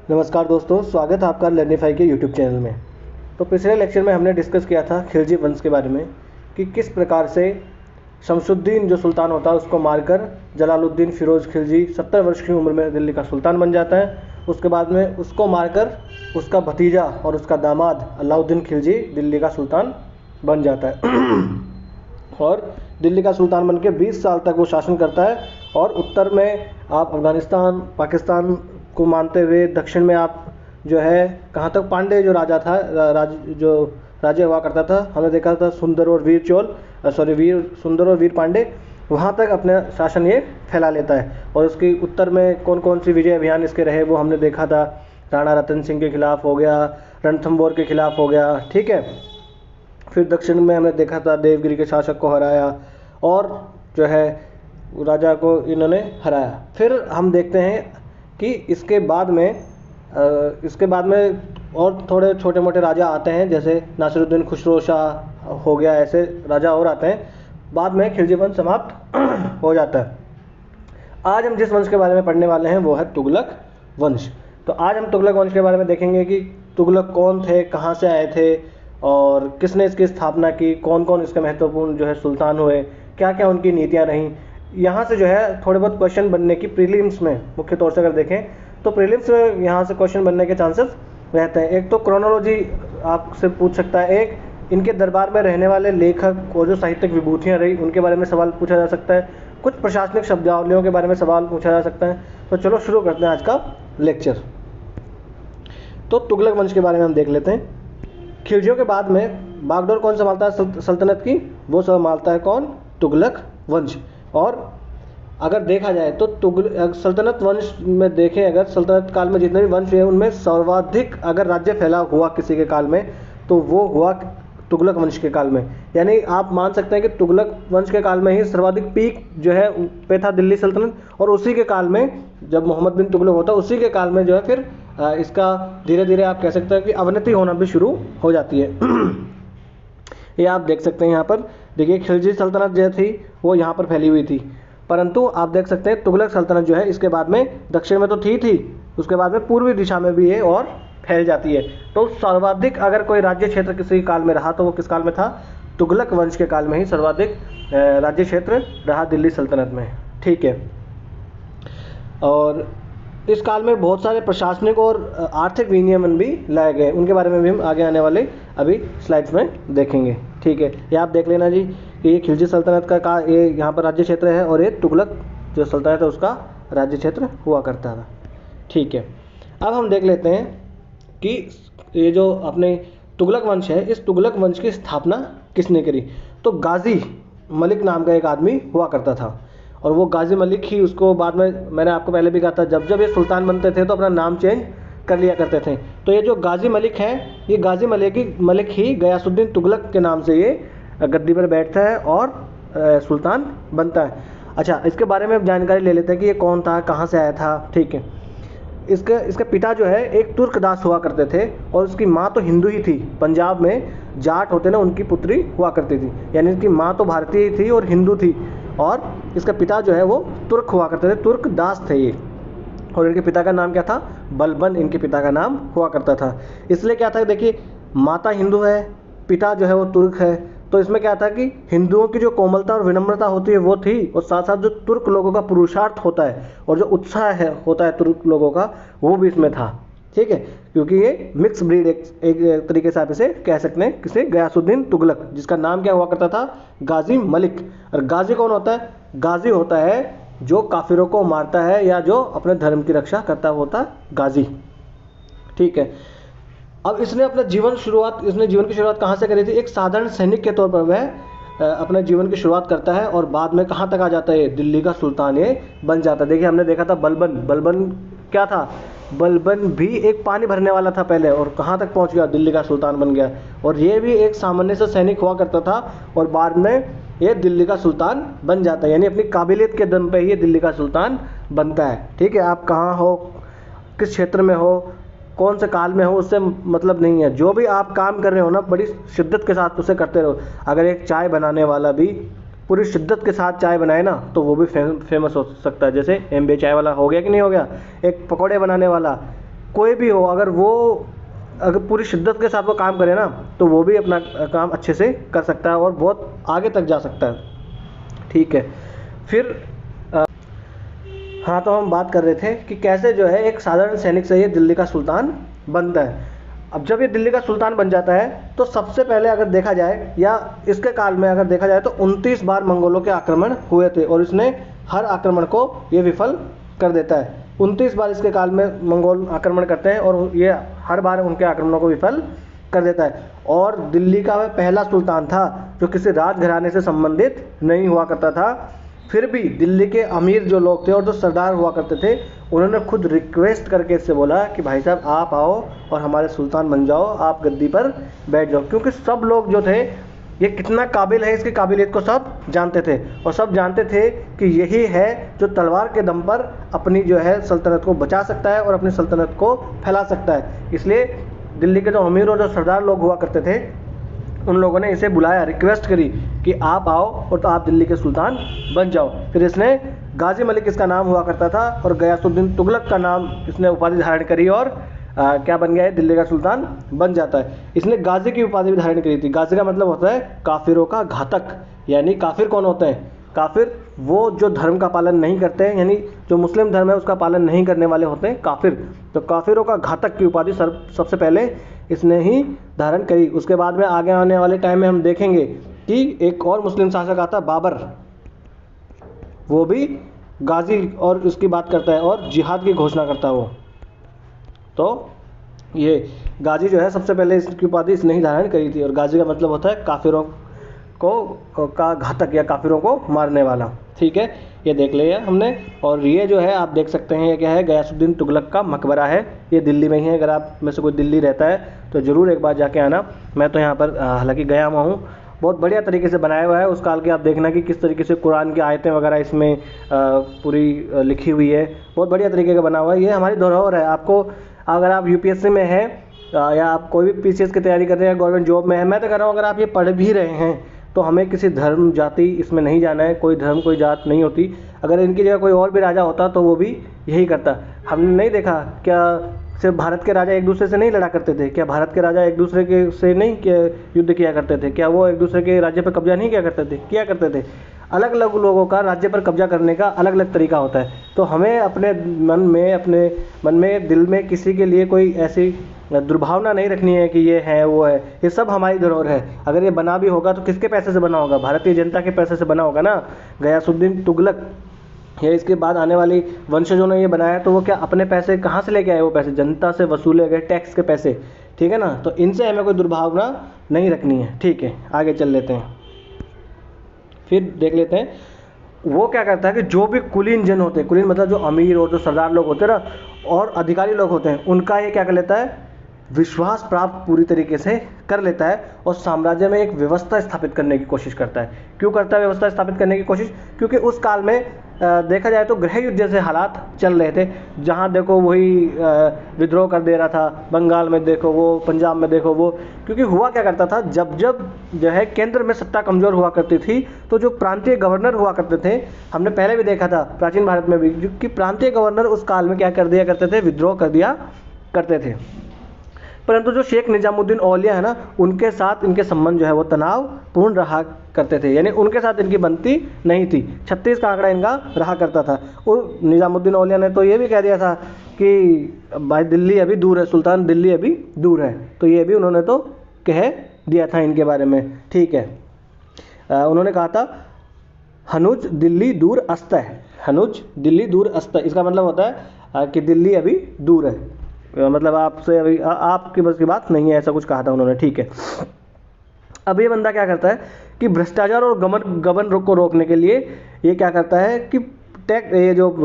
नमस्कार दोस्तों, स्वागत है आपका लर्निफाई के यूट्यूब चैनल में। तो पिछले लेक्चर में हमने डिस्कस किया था खिलजी वंश के बारे में कि किस प्रकार से शमसुद्दीन जो सुल्तान होता है उसको मारकर जलालुद्दीन फिरोज़ खिलजी 70 वर्ष की उम्र में दिल्ली का सुल्तान बन जाता है। उसके बाद में उसको मारकर उसका भतीजा और उसका दामाद अलाउद्दीन खिलजी दिल्ली का सुल्तान बन जाता है और दिल्ली का सुल्तान बनके 20 साल तक वो शासन करता है। और उत्तर में आप अफ़गानिस्तान पाकिस्तान को मानते हुए दक्षिण में आप जो है कहाँ तक पांडे जो राजा था जो राज्य हुआ करता था, हमने देखा था सुंदर और वीर पांडे, वहाँ तक अपने शासन ये फैला लेता है। और उसकी उत्तर में कौन कौन सी विजय अभियान इसके रहे वो हमने देखा था। राणा रतन सिंह के खिलाफ हो गया, रणथंभौर के खिलाफ हो गया, ठीक है। फिर दक्षिण में हमने देखा था देवगिरी के शासक को हराया और जो है राजा को इन्होंने हराया। फिर हम देखते हैं कि इसके बाद में और थोड़े छोटे मोटे राजा आते हैं, जैसे नासिरुद्दीन खुसरो शाह हो गया, ऐसे राजा और आते हैं। बाद में खिलजी वंश समाप्त हो जाता है। आज हम जिस वंश के बारे में पढ़ने वाले हैं वो है तुगलक वंश। तो आज हम तुगलक वंश के बारे में देखेंगे कि तुगलक कौन थे, कहाँ से आए थे और किसने इसकी स्थापना की, कौन कौन इसके महत्वपूर्ण जो है सुल्तान हुए, क्या क्या उनकी नीतियाँ रहीं। यहाँ से जो है थोड़े बहुत क्वेश्चन बनने की प्रीलिम्स में, मुख्य तौर से अगर देखें तो प्रीलिम्स में यहाँ से क्वेश्चन बनने के चांसेस रहते हैं। एक तो क्रोनोलॉजी आपसे पूछ सकता है, एक इनके दरबार में रहने वाले लेखक और जो साहित्यिक विभूतियाँ रही उनके बारे में सवाल पूछा जा सकता है, कुछ प्रशासनिक शब्दावलियों के बारे में सवाल पूछा जा सकता है। तो चलो शुरू करते हैं आज का लेक्चर। तो तुगलक वंश के बारे में हम देख लेते हैं। खिलजियों के बाद में बागडोर कौन संभालता है सल्तनत की, वो संभालता है कौन, तुगलक वंश। और अगर देखा जाए तो सल्तनत वंश में देखें, अगर सल्तनत काल में जितने भी वंश हुए उनमें सर्वाधिक अगर राज्य फैला हुआ किसी के काल में तो वो हुआ तुगलक वंश के काल में। यानी आप मान सकते हैं कि तुगलक वंश के काल में ही सर्वाधिक पीक जो है पे था दिल्ली सल्तनत, और उसी के काल में जब मोहम्मद बिन तुगलक होता है उसी के काल में जो है फिर इसका धीरे धीरे आप कह सकते हैं कि अवनति होना भी शुरू हो जाती है। ये आप देख सकते हैं यहाँ पर, देखिए खिलजी सल्तनत जो थी वो यहाँ पर फैली हुई थी, परंतु आप देख सकते हैं तुगलक सल्तनत जो है इसके बाद में दक्षिण में तो थी, उसके बाद में पूर्वी दिशा में भी है और फैल जाती है। तो सर्वाधिक अगर कोई राज्य क्षेत्र किसी काल में रहा तो वो किस काल में था, तुगलक वंश के काल में ही सर्वाधिक राज्य क्षेत्र रहा दिल्ली सल्तनत में, ठीक है। और इस काल में बहुत सारे प्रशासनिक और आर्थिक विनियमन भी लाए गए, उनके बारे में भी हम आगे आने वाले अभी स्लाइड्स में देखेंगे, ठीक है। ये आप देख लेना जी कि ये खिलजी सल्तनत का ये यहाँ पर राज्य क्षेत्र है और ये तुगलक जो सल्तनत है उसका राज्य क्षेत्र हुआ करता था, ठीक है। अब हम देख लेते हैं कि ये जो अपने तुगलक वंश है, इस तुगलक वंश की स्थापना किसने करी। तो गाजी मलिक नाम का एक आदमी हुआ करता था, और वो गाजी मलिक ही उसको बाद में, मैंने आपको पहले भी कहा था, जब जब ये सुल्तान बनते थे तो अपना नाम चेंज कर लिया करते थे। तो ये जो गाजी मलिक है, ये गाजी मलिक ही गयासुद्दीन तुगलक के नाम से ये गद्दी पर बैठता है और सुल्तान बनता है। अच्छा, इसके बारे में जानकारी ले लेते हैं कि ये कौन था, कहाँ से आया था, ठीक है। इसके पिता जो है एक तुर्कदास हुआ करते थे और उसकी माँ तो हिंदू ही थी। पंजाब में जाट होते ना, उनकी पुत्री हुआ करती थी, यानी इसकी माँ तो भारतीय थी और हिंदू थी, और इसका पिता जो है वो तुर्क हुआ करते थे, तुर्कदास थे ये। और इनके पिता का नाम क्या था, बलबन इनके पिता का नाम हुआ करता था। इसलिए क्या था, देखिए माता हिंदू है, पिता जो है वो तुर्क है, तो इसमें क्या था कि हिंदुओं की जो कोमलता और विनम्रता होती है वो थी, और साथ साथ जो तुर्क लोगों का पुरुषार्थ होता है और जो उत्साह है होता है तुर्क लोगों का, वो भी इसमें था, ठीक है। क्योंकि ये मिक्स ब्रीड एक तरीके से आप इसे कह सकते हैं, किसे, गयासुद्दीन तुगलक, जिसका नाम क्या हुआ करता था, गाजी मलिक। और गाजी कौन होता है, गाजी होता है जो काफिरों को मारता है या जो अपने धर्म की रक्षा करता होता है, गाजी, ठीक है। अब इसने जीवन की शुरुआत कहाँ से करी थी, एक साधारण सैनिक के तौर पर वह अपने जीवन की शुरुआत करता है और बाद में कहाँ तक आ जाता है, दिल्ली का सुल्तान ये बन जाता है। देखिए हमने देखा था बलबन क्या था, बलबन भी एक पानी भरने वाला था पहले, और कहाँ तक पहुँच गया, दिल्ली का सुल्तान बन गया। और ये भी एक सामान्य सा सैनिक हुआ करता था और बाद में ये दिल्ली का सुल्तान बन जाता है, यानी अपनी काबिलियत के दम पे ही ये दिल्ली का सुल्तान बनता है, ठीक है। आप कहाँ हो, किस क्षेत्र में हो, कौन से काल में हो, उससे मतलब नहीं है। जो भी आप काम कर रहे हो ना, बड़ी शिद्दत के साथ उसे करते रहो। अगर एक चाय बनाने वाला भी पूरी शिद्दत के साथ चाय बनाए ना, तो वो भी फेमस हो सकता है। जैसे एमबीए चाय वाला हो गया कि नहीं हो गया, एक पकौड़े बनाने वाला कोई भी हो, अगर वो अगर पूरी शिद्दत के साथ वो काम करे ना, तो वो भी अपना काम अच्छे से कर सकता है और बहुत आगे तक जा सकता है। ठीक है, फिर हाँ, तो हम बात कर रहे थे कि कैसे जो है एक साधारण सैनिक से ये दिल्ली का सुल्तान बनता है। अब जब ये दिल्ली का सुल्तान बन जाता है तो सबसे पहले अगर देखा जाए या इसके काल में अगर देखा जाए तो 29 बार मंगोलों के आक्रमण हुए थे और इसने हर आक्रमण को ये विफल कर देता है। 29 बार इसके काल में मंगोल आक्रमण करते हैं और ये हर बार उनके आक्रमणों को विफल कर देता है। और दिल्ली का वह पहला सुल्तान था जो किसी राजघराने से संबंधित नहीं हुआ करता था। फिर भी दिल्ली के अमीर जो लोग थे और जो सरदार हुआ करते थे, उन्होंने खुद रिक्वेस्ट करके इससे बोला कि भाई साहब आप आओ और हमारे सुल्तान बन जाओ, आप गद्दी पर बैठ जाओ। क्योंकि सब लोग जो थे ये कितना काबिल है, इसकी काबिलियत को सब जानते थे और सब जानते थे कि यही है जो तलवार के दम पर अपनी जो है सल्तनत को बचा सकता है और अपनी सल्तनत को फैला सकता है। इसलिए दिल्ली के जो अमीर और जो सरदार लोग हुआ करते थे, उन लोगों ने इसे बुलाया, रिक्वेस्ट करी कि आप आओ और तो आप दिल्ली के सुल्तान बन जाओ। फिर इसने गाजी मलिक इसका नाम हुआ करता था और गयासुद्दीन तुगलक का नाम इसने उपाधि धारण करी और क्या बन गया है, दिल्ली का सुल्तान बन जाता है। इसने गाजी की उपाधि भी धारण करी थी। गाजी का मतलब होता है काफिरों का घातक। यानी काफिर कौन होते हैं? काफिर वो जो धर्म का पालन नहीं करते हैं, यानी जो मुस्लिम धर्म है उसका पालन नहीं करने वाले होते हैं काफिर। तो काफिरों का घातक की उपाधि सबसे पहले इसने ही धारण करी। उसके बाद में आगे आने वाले टाइम में हम देखेंगे कि एक और मुस्लिम शासक आता है बाबर, वो भी गाजी और उसकी बात करता है और जिहाद की घोषणा करता है वो। तो ये गाजी जो है सबसे पहले इसकी उपाधि इसने ही धारण करी थी और गाजी का मतलब होता है काफिरों को का घातक या काफिरों को मारने वाला। ठीक है, ये देख लिया हमने। और ये जो है आप देख सकते हैं, ये क्या है, गयासुद्दीन तुगलक का मकबरा है। ये दिल्ली में ही है। अगर आप में से कोई दिल्ली रहता है तो ज़रूर एक बार जाके आना। मैं तो यहाँ पर हालांकि गया हुआ हूँ। बहुत बढ़िया तरीके से बनाया हुआ है उस काल के। आप देखना कि किस तरीके से कुरान की आयतें वगैरह इसमें पूरी लिखी हुई है। बहुत बढ़िया तरीके का बना हुआ है। ये हमारी धरोहर है। आपको अगर आप यूपीएससी में है या आप कोई भी पीसीएस की तैयारी कर रहे हैं, गवर्नमेंट जॉब में है, मैं तो कह रहा हूँ अगर आप ये पढ़ भी रहे हैं तो हमें किसी धर्म जाति इसमें नहीं जाना है। कोई धर्म कोई जात नहीं होती। अगर इनकी जगह कोई और भी राजा होता तो वो भी यही करता। हमने नहीं देखा क्या सिर्फ भारत के राजा एक दूसरे से नहीं लड़ा करते थे? क्या भारत के राजा एक दूसरे के से नहीं युद्ध किया करते थे? क्या वो एक दूसरे के राज्य पर कब्जा नहीं किया करते थे? किया करते थे। अलग अलग लोगों का राज्य पर कब्जा करने का अलग अलग तरीका होता है। तो हमें अपने मन में दिल में किसी के लिए कोई ऐसी दुर्भावना नहीं रखनी है कि ये है वो है। ये सब हमारी धरोहर है। अगर ये बना भी होगा तो किसके पैसे से बना होगा? भारतीय जनता के पैसे से बना होगा ना। गयासुद्दीन तुगलक या इसके बाद आने वाली वंशजों ने ये बनाया तो वो क्या अपने पैसे कहाँ से लेके आए? वो पैसे जनता से वसूले गए, टैक्स के पैसे। ठीक है ना। तो इनसे हमें कोई दुर्भावना नहीं रखनी है। ठीक है, आगे चल लेते हैं। फिर देख लेते हैं वो क्या करता है कि जो भी कुलीन जन होते हैं, कुलीन मतलब जो अमीर और जो सरदार लोग होते हैं ना और अधिकारी लोग होते हैं, उनका ये क्या कर लेता है, विश्वास प्राप्त पूरी तरीके से कर लेता है और साम्राज्य में एक व्यवस्था स्थापित करने की कोशिश करता है। क्यों करता है व्यवस्था स्थापित करने की कोशिश? क्योंकि उस काल में देखा जाए तो गृह युद्ध जैसे हालात चल रहे थे। जहाँ देखो वही विद्रोह कर दे रहा था, बंगाल में देखो वो, पंजाब में देखो वो। क्योंकि हुआ क्या करता था, जब जब जो है केंद्र में सत्ता कमज़ोर हुआ करती थी तो जो प्रांतीय गवर्नर हुआ करते थे, हमने पहले भी देखा था प्राचीन भारत में भी, कि प्रांतीय गवर्नर उस काल में क्या कर दिया करते थे, विद्रोह कर दिया करते थे। परंतु जो शेख निजामुद्दीन औलिया है ना, उनके साथ इनके संबंध जो है वो तनावपूर्ण रहा करते थे। यानी उनके साथ इनकी बनती नहीं थी। 36 का आंकड़ा इनका रहा करता था। और निजामुद्दीन औलिया ने तो ये भी कह दिया था कि भाई दिल्ली अभी दूर है, सुल्तान दिल्ली अभी दूर है। तो ये भी उन्होंने तो कह दिया था इनके बारे में। ठीक है, उन्होंने कहा था हनुज दिल्ली दूर अस्त है। हनुज दिल्ली दूर अस्त, इसका मतलब होता है कि दिल्ली अभी दूर है, मतलब आपसे अभी आपकी बस की बात नहीं है, ऐसा कुछ कहा था उन्होंने। ठीक है, अब ये बंदा क्या करता है कि भ्रष्टाचार और गबन को रोकने के लिए ये क्या करता है कि ये जो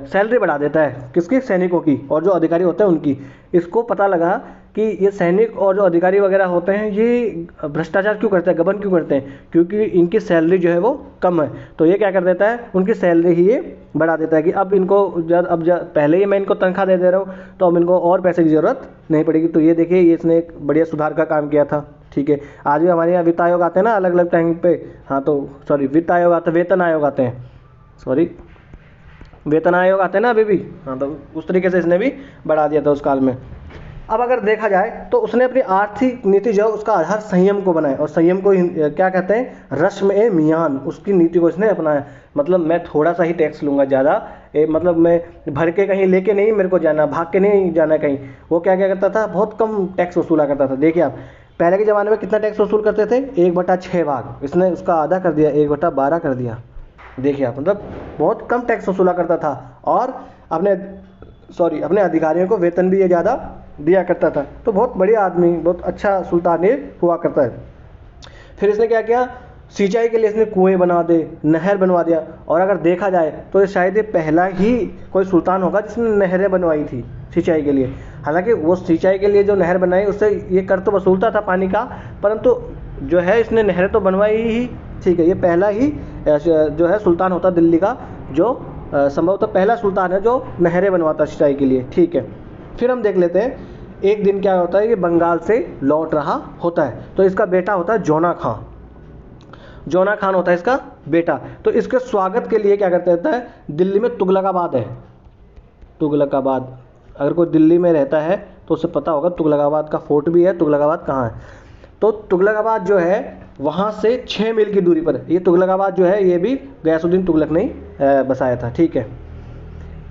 सैलरी बढ़ा देता है किसकी, सैनिकों की और जो अधिकारी होते हैं उनकी। इसको पता लगा कि ये सैनिक और जो अधिकारी वगैरह होते हैं ये भ्रष्टाचार क्यों करते हैं, गबन क्यों करते हैं, क्योंकि इनकी सैलरी जो है वो कम है। तो ये क्या कर देता है, उनकी सैलरी ही ये बढ़ा देता है कि अब इनको पहले ही मैं इनको तनख्वाह दे रहा हूँ तो अब इनको और पैसे की ज़रूरत नहीं पड़ेगी। तो ये देखिए, ये इसने एक बढ़िया सुधार का काम किया था। ठीक है, आज भी हमारे यहाँ वित्त आयोग आते हैं ना अलग अलग टाइम पे। हाँ तो सॉरी, वित्त आयोग आते, वेतन आयोग आते हैं, सॉरी। वेतन आयोग आते हैं ना अभी भी, हाँ, तो उस तरीके से इसने भी बढ़ा दिया था उस काल में। अब अगर देखा जाए तो उसने अपनी आर्थिक नीति जो है उसका आधार संयम को बनाया, और संयम को क्या कहते हैं, रस्म ए मियान, उसकी नीति को इसने अपनाया। मतलब मैं थोड़ा सा ही टैक्स लूँगा, ज़्यादा मतलब मैं भर के कहीं लेके नहीं मेरे को जाना, भाग के नहीं जाना कहीं। वो क्या क्या करता था, बहुत कम टैक्स वसूला करता था। देखिए आप पहले के ज़माने में कितना टैक्स वसूल करते थे, 1/6 भाग, इसने उसका आधा कर दिया, 1/12 कर दिया। देखिए आप, मतलब बहुत कम टैक्स वसूला करता था, और अपने अधिकारियों को वेतन भी ये ज़्यादा दिया करता था। तो बहुत बढ़िया आदमी, बहुत अच्छा सुल्तान ये हुआ करता है। फिर इसने क्या किया, सिंचाई के लिए इसने कुएं बना दे, नहर बनवा दिया। और अगर देखा जाए तो ये शायद ये पहला ही कोई सुल्तान होगा जिसने नहरें बनवाई थी सिंचाई के लिए। हालांकि वो सिंचाई के लिए जो नहर बनाई उससे ये कर तो वसूलता था पानी का, परंतु जो है इसने नहरें तो बनवाई ही। ठीक है, ये पहला ही जो है सुल्तान होता दिल्ली का जो संभवतः पहला सुल्तान है जो नहरें बनवाता सिंचाई के लिए। ठीक है, फिर हम देख लेते हैं, एक दिन क्या होता है, ये बंगाल से लौट रहा होता है, तो इसका बेटा होता है जोना खां। जोना खान होता है इसका बेटा। तो इसके स्वागत के लिए क्या करते रहता है, दिल्ली में तुगलकाबाद है, तुगलकाबाद, अगर कोई दिल्ली में रहता है तो उसे पता होगा तुगलकाबाद का फोर्ट भी है। तुगलकाबाद कहाँ है, तो तुगलकाबाद जो है वहाँ से 6 मील की दूरी पर, ये तुगलकाबाद जो है ये भी गयासुद्दीन तुगलक ने बसाया था। ठीक है,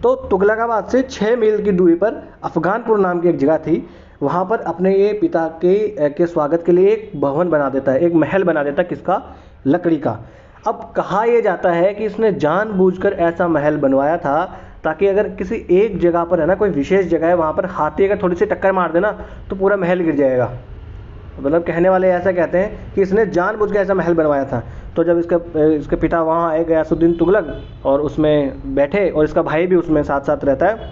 तो तुगलकाबाद से 6 मील की दूरी पर अफगानपुर नाम की एक जगह थी, वहाँ पर अपने ये पिता के स्वागत के लिए एक भवन बना देता है, एक महल बना देता है, किसका, लकड़ी का। अब कहा यह जाता है कि इसने जानबूझकर ऐसा महल बनवाया था ताकि अगर किसी एक जगह पर है ना, कोई विशेष जगह है वहाँ पर हाथी अगर थोड़ी सी टक्कर मार देना तो पूरा महल गिर जाएगा। मतलब कहने वाले ऐसा कहते हैं कि इसने जानबूझ के ऐसा महल बनवाया था। तो जब इसके पिता वहाँ आए गयासुद्दीन तुगलक, और उसमें बैठे, और इसका भाई भी उसमें साथ साथ रहता है,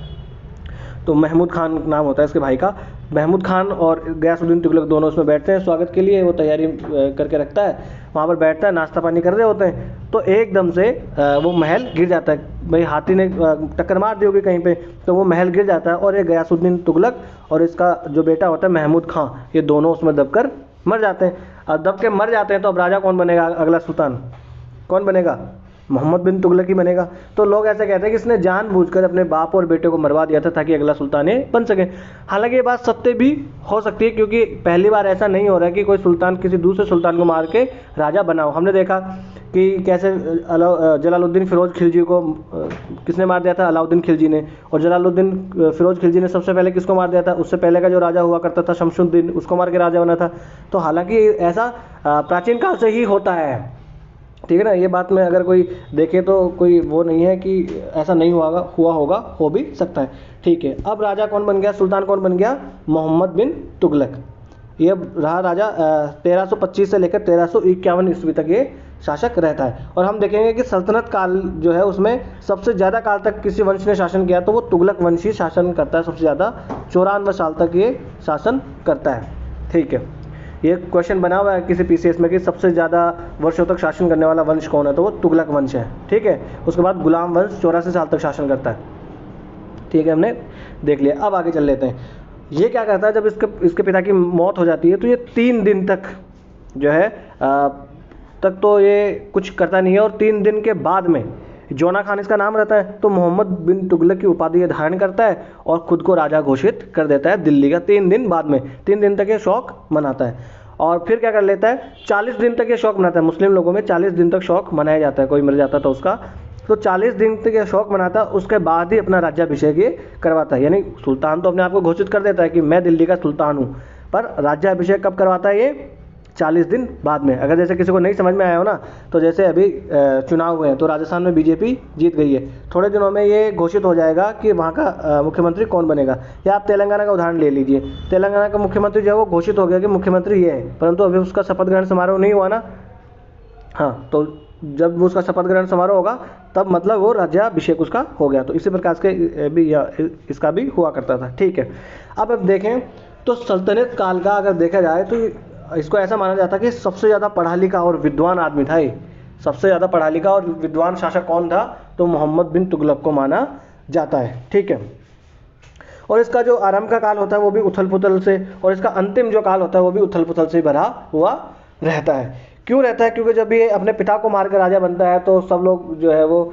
तो महमूद खान नाम होता है इसके भाई का। महमूद खान और गयासुद्दीन तुगलक दोनों उसमें बैठते हैं स्वागत के लिए, वो तैयारी करके रखता है, वहाँ पर बैठता है, नाश्ता पानी कर रहे होते हैं, तो एकदम से वो महल गिर जाता है। भाई हाथी ने टक्कर मार दी होगी कहीं पे, तो वो महल गिर जाता है, और ये गयासुद्दीन तुगलक और इसका जो बेटा होता है महमूद खां, ये दोनों उसमें दबकर मर जाते हैं। और दब के मर जाते हैं तो अब राजा कौन बनेगा, अगला सुल्तान कौन बनेगा, मोहम्मद बिन तुगलक ही बनेगा। तो लोग ऐसे कहते हैं कि इसने जानबूझकर अपने बाप और बेटे को मरवा दिया था ताकि अगला सुल्तान ये बन सके। हालांकि ये बात सत्य भी हो सकती है, क्योंकि पहली बार ऐसा नहीं हो रहा है कि कोई सुल्तान किसी दूसरे सुल्तान को मार के राजा बनाओ। हमने देखा कि कैसे जलालुद्दीन फिरोज खिलजी को किसने मार दिया था, अलाउद्दीन खिलजी ने। और जलालुद्दीन फिरोज खिलजी ने सबसे पहले किसको मार दिया था, उससे पहले का जो राजा हुआ करता था शमशुद्दीन, उसको मार के राजा बना था। तो हालांकि ऐसा प्राचीन काल से ही होता है। ठीक है ना, ये बात में अगर कोई देखे तो कोई वो नहीं है कि ऐसा नहीं हुआ होगा, हो भी सकता है। ठीक है, अब राजा कौन बन गया, सुल्तान कौन बन गया, मोहम्मद बिन तुगलक। ये रहा राजा 1325 से लेकर 1351 ईस्वी तक ये शासक रहता है। और हम देखेंगे कि सल्तनत काल जो है उसमें सबसे ज़्यादा काल तक किसी वंश ने शासन किया तो वो तुगलक वंश ही शासन करता है, सबसे ज़्यादा 94 साल तक ये शासन करता है। ठीक है, ये क्वेश्चन बना हुआ है किसी पीसीएस में कि सबसे ज़्यादा वर्षों तक शासन करने वाला वंश कौन है, तो वो तुगलक वंश है। ठीक है, उसके बाद गुलाम वंश 84 साल तक शासन करता है। ठीक है, हमने देख लिया। अब आगे चल लेते हैं। ये क्या करता है, जब इसके पिता की मौत हो जाती है तो ये 3 दिन तक जो है तक तो ये कुछ करता नहीं है, और 3 दिन के बाद में जोना खान इसका नाम रहता है, तो मोहम्मद बिन तुगलक की उपाधि धारण करता है और खुद को राजा घोषित कर देता है दिल्ली का। 3 दिन बाद में, 3 दिन तक ये शौक मनाता है। और फिर क्या कर लेता है, 40 दिन तक ये शौक मनाता है। मुस्लिम लोगों में 40 दिन तक शौक मनाया जाता है, कोई मर जाता तो उसका, तो 40 दिन तक ये शौक मनाता है। उसके बाद ही अपना राज्याभिषेक ये करवाता है। यानी सुल्तान तो अपने आप को घोषित कर देता है कि मैं दिल्ली का सुल्तान हूँ, पर राज्याभिषेक कब करवाता है, ये 40 दिन बाद में। अगर जैसे किसी को नहीं समझ में आया हो ना, तो जैसे अभी चुनाव हुए हैं तो राजस्थान में बीजेपी जीत गई है, थोड़े दिनों में ये घोषित हो जाएगा कि वहाँ का मुख्यमंत्री कौन बनेगा। या आप तेलंगाना का उदाहरण ले लीजिए, तेलंगाना का मुख्यमंत्री जो है वो घोषित हो गया कि मुख्यमंत्री ये है, परंतु अभी उसका शपथ ग्रहण समारोह नहीं हुआ ना। हाँ, तो जब उसका शपथ ग्रहण समारोह होगा तब मतलब वो राज्याभिषेक उसका हो गया। तो इसी प्रकार के भी इसका भी हुआ करता था। ठीक है, अब देखें तो सल्तनत काल का अगर देखा जाए तो इसको ऐसा माना जाता है कि सबसे ज़्यादा पढ़ा लिखा और विद्वान आदमी था ये। सबसे ज़्यादा पढ़ा लिखा और विद्वान शासक कौन था, तो मोहम्मद बिन तुगलक को माना जाता है। ठीक है, और इसका जो आरंभ का काल होता है वो भी उथल पुथल से, और इसका अंतिम जो काल होता है वो भी उथल पुथल से भरा हुआ रहता है। क्यों रहता है? क्योंकि जब ये अपने पिता को मार कर राजा बनता है तो सब लोग जो है वो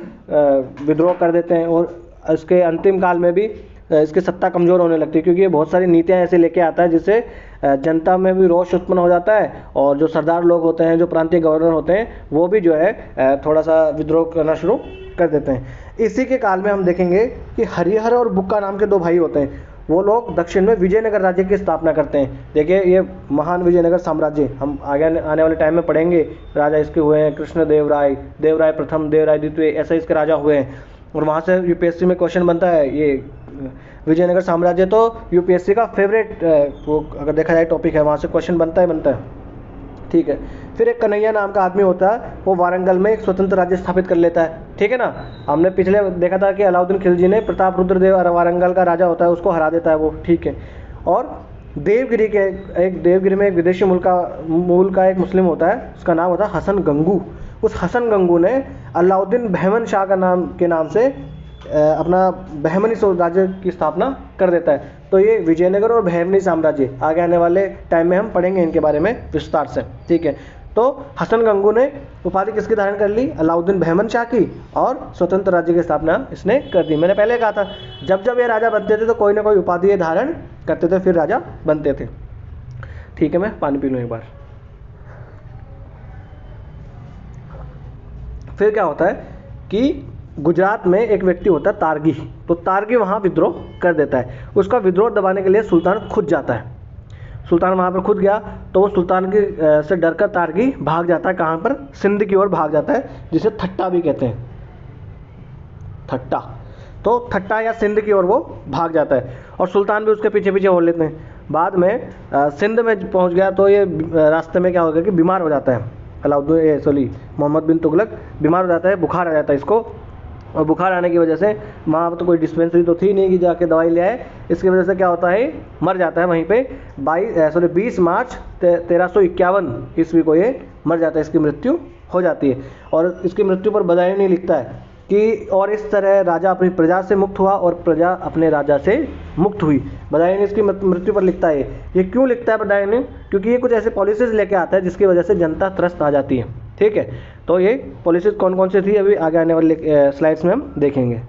विद्रोह कर देते हैं, और इसके अंतिम काल में भी इसकी सत्ता कमज़ोर होने लगती है, क्योंकि ये बहुत सारी नीतियाँ ऐसे लेके आता है जिससे जनता में भी रोष उत्पन्न हो जाता है, और जो सरदार लोग होते हैं, जो प्रांतीय गवर्नर होते हैं, वो भी जो है थोड़ा सा विद्रोह करना शुरू कर देते हैं। इसी के काल में हम देखेंगे कि हरिहर और बुक्का नाम के दो भाई होते हैं। वो लोग दक्षिण में विजयनगर राज्य की स्थापना करते हैं। देखिए ये महान विजयनगर साम्राज्य हम आगे आने वाले टाइम में पढ़ेंगे। राजा इसके हुए हैं कृष्णदेवराय, देवराय प्रथम, देवराय द्वितीय, ऐसे इसके राजा हुए हैं। और वहाँ से यूपीएससी में क्वेश्चन बनता है। ये विजयनगर साम्राज्य तो यूपीएससी का फेवरेट वो अगर देखा जाए टॉपिक है, वहाँ से क्वेश्चन बनता है। ठीक है। फिर एक कन्हैया नाम का आदमी होता है, वो वारंगल में एक स्वतंत्र राज्य स्थापित कर लेता है। ठीक है ना। हमने पिछले देखा था कि अलाउद्दीन खिलजी ने प्रताप रुद्रदेव वारंगल का राजा होता है उसको हरा देता है वो। ठीक है। और देवगिरी में एक विदेशी मूल का एक मुस्लिम होता है, उसका नाम होता है हसन गंगू। उस हसन गंगू ने अलाउद्दीन बहमन शाह के नाम से अपना बहमनी राज्य की स्थापना कर देता है। तो ये विजयनगर और बहमनी साम्राज्य आगे आने वाले टाइम में हम पढ़ेंगे इनके बारे में विस्तार से। ठीक है। तो हसन गंगू ने उपाधि किसकी धारण कर ली? अलाउद्दीन बहमन शाह की, और स्वतंत्र राज्य की स्थापना इसने कर दी। मैंने पहले कहा था जब जब ये राजा बनते थे तो कोई ना कोई उपाधि धारण करते थे, फिर राजा बनते थे। ठीक है, मैं पानी पी लूँ एक बार। फिर क्या होता है कि गुजरात में एक व्यक्ति होता है तारगी। तो तारगी वहाँ विद्रोह कर देता है। उसका विद्रोह दबाने के लिए सुल्तान खुद जाता है। सुल्तान वहाँ पर खुद गया तो वो सुल्तान की से डरकर तारगी भाग जाता है। कहाँ पर? सिंध की ओर भाग जाता है, जिसे थट्टा भी कहते हैं। थट्टा, तो थट्टा या सिंध की ओर वो भाग जाता है, और सुल्तान भी उसके पीछे पीछे हो लेते हैं। बाद में सिंध में पहुँच गया तो ये रास्ते में क्या हो गया कि बीमार हो जाता है। मोहम्मद बिन तुगलक बीमार हो जाता है, बुखार आ जाता है इसको। और बुखार आने की वजह से वहाँ तो कोई डिस्पेंसरी तो थी नहीं कि जाके दवाई ले आए। इसकी वजह से क्या होता है, मर जाता है वहीं पे। 20 मार्च 1351 ईस्वी को ये मर जाता है, इसकी मृत्यु हो जाती है। और इसकी मृत्यु पर बदायूनी लिखता है कि और इस तरह राजा अपनी प्रजा से मुक्त हुआ और प्रजा अपने राजा से मुक्त हुई। बदायूनी इसकी मृत्यु पर लिखता है। ये क्यों लिखता है बदायूनी? क्योंकि ये कुछ ऐसे पॉलिसीज लेके आता है जिसकी वजह से जनता त्रस्त आ जाती है। ठीक है। तो ये पॉलिसीज कौन कौन सी थी अभी आगे आने वाले स्लाइड्स में हम देखेंगे।